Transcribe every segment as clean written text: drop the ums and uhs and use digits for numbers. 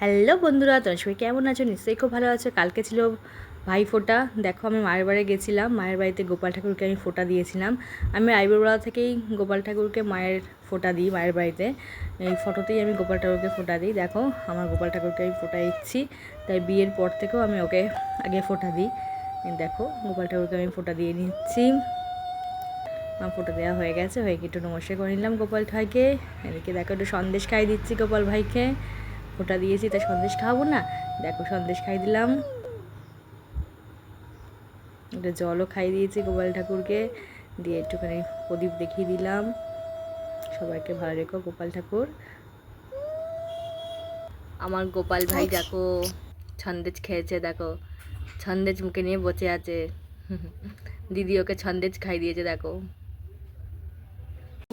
Hello বন্ধুরা, তোমরা সবাই কেমন আছো? নিশ্চয়ই খুব ভালো আছো। কালকে ছিল ভাইফোঁটা। দেখো আমি মায়ের বাড়ি গেছিলাম, মায়ের বাড়িতে গোপাল ঠাকুরকে আমি ফোঁটা দিয়েছিলাম। আমি আইবুড়োবেলা থেকেই গোপাল ঠাকুরকে মায়ের ফোঁটা দিই মায়ের বাড়িতে। এই ফটোতেই আমি গোপাল ঠাকুরকে ফোঁটা দিই। দেখো আমার গোপাল ঠাকুরকে আমি ফোঁটা দিচ্ছি, তাই বিয়ের পর থেকেও আমি ওকে আগে ফোঁটা দিই। দেখো গোপাল ঠাকুরকে আমি ফোঁটা দিয়ে নিচ্ছি। আমার ফোঁটা দেওয়া হয়ে গেছে, হয়ে একটু নমস্কার করে নিলাম গোপাল ভাইকে। এদিকে দেখো একটু সন্দেশ খাই দিচ্ছি গোপাল ভাইকে। ফোঁটা দিয়েছি তাই সন্দেশ খাওয়াবো না, দেখো সন্দেশ খাই দিলাম। একটা জলও খাই দিয়েছি গোপাল ঠাকুরকে, দিয়ে একটুখানি প্রদীপ দেখিয়ে দিলাম। সবাইকে ভালো রেখো গোপাল ঠাকুর। আমার গোপাল ভাই দেখো সন্দেশ খেয়েছে, দেখো সন্দেশ মুখে নিয়ে বসে আছে। দিদি ওকে সন্দেশ খাই দিয়েছে। দেখো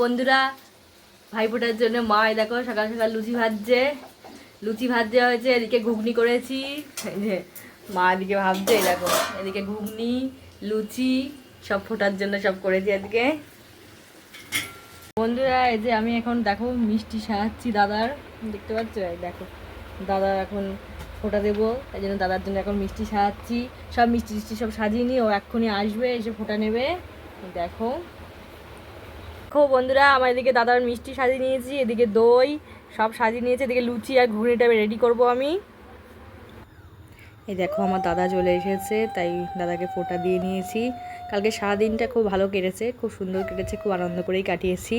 বন্ধুরা, ভাইফোঁটার জন্য মা দেখো সকাল সকাল লুচি ভাজছে হয়েছে, এদিকে ঘুগনি করেছি। এই যে মা এদিকে ভাবছে, দেখো এদিকে ঘুগনি লুচি সব ফোটার জন্য সব করেছি আজকে। বন্ধুরা এই যে আমি এখন দেখো মিষ্টি সাজাচ্ছি দাদার, দেখতে পাচ্ছ? দেখো দাদা এখন ফোঁটা দেবো, তাই জন্য দাদার জন্য এখন মিষ্টি সাজাচ্ছি। সব মিষ্টি টিষ্টি সব সাজিয়ে নিই, ও এক্ষুনি আসবে, এসে ফোঁটা নেবে। দেখো বন্ধুরা, আমার এদিকে দাদার মিষ্টি সাজিয়ে নিয়েছি, এদিকে দই সব সাজিয়ে নিয়েছি, এদিকে লুচি আর ঘুগনিটা রেডি করব আমি। এই দেখো আমার দাদা চলে এসেছে, তাই দাদাকে ফোঁটা দিয়ে নিয়েছি। কালকে সারাদিনটা খুব ভালো কেটেছে, খুব সুন্দর কেটেছে, খুব আনন্দ করেই কাটিয়েছি।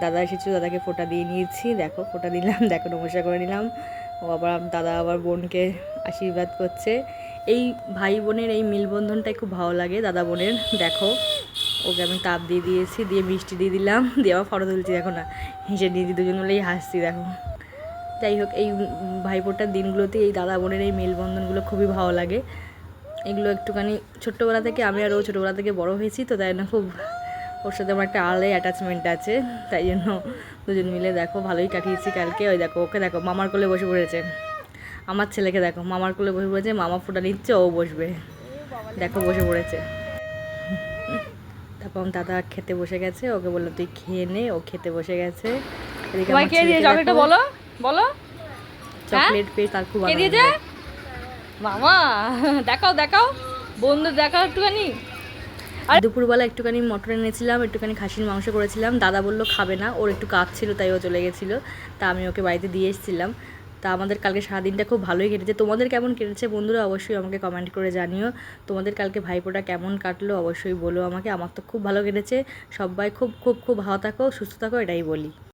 দাদা এসেছিল, দাদাকে ফোঁটা দিয়ে নিয়েছি। দেখো ফোঁটা দিলাম, দেখো নমস্কার করে নিলাম। ও আবার দাদা আবার বোনকে আশীর্বাদ করছে। এই ভাই বোনের এই মেলবন্ধনটাই খুব ভালো লাগে দাদা বোনের। দেখো ওকে আমি তাপ দিয়ে দিয়েছি, দিয়ে মিষ্টি দিয়ে দিলাম, দিয়ে আবার ফটো তুলছি। দেখো না হেসে দিদি দুজন মিলেই হাসছি। দেখো যাই হোক, এই ভাইফোঁটার দিনগুলোতে এই দাদা বোনের এই মেলবন্ধনগুলো খুবই ভালো লাগে। এগুলো একটুখানি ছোট্টোবেলা থেকে, আমি আর ও ছোটোবেলা থেকে বড় হয়েছি, তো তাই জন্য খুব ওর সাথে আমার একটা আলাদাই অ্যাটাচমেন্ট আছে। তাই জন্য দুজন মিলে দেখো ভালোই কাটিয়েছি কালকে। ওই দেখো ওকে দেখো মামার কোলে বসে পড়েছে, আমার ছেলেকে দেখো মামার কোলে বসে পড়েছে, মামা ফোঁটা নিচ্ছে, ও বসবে। দেখো বসে পড়েছে। তারপর দাদা খেতে বসে গেছে, ওকে বললো তুই খেয়ে নে, ও খেতে বসে গেছে। চকলেট পেয়ে তার খুব আনন্দ। মামা দেখাও দেখাও বন্ধু, দেখাও একটুখানি। আর দুপুরবেলা একটুখানি মটন এনেছিলাম, একটুখানি খাসির মাংস করেছিলাম। দাদা বললো খাবে না, ওর একটু কাজ ছিল তাই ও চলে গেছিলো। তা আমি ওকে বাড়িতে দিয়ে এসেছিলাম। তা আমাদের কালকে সারাদিনটা খুব ভালোই কেটেছে। তোমাদের কেমন কেটেছে বন্ধুরা অবশ্যই আমাকে কমেন্ট করে জানিও। তোমাদের কালকে ভাইফোঁটা কেমন কাটলো অবশ্যই বলো আমাকে। আমার তো খুব ভালো কেটেছে। সবাই খুব খুব খুব ভালো থাকো, সুস্থ থাকো, এটাই বলি।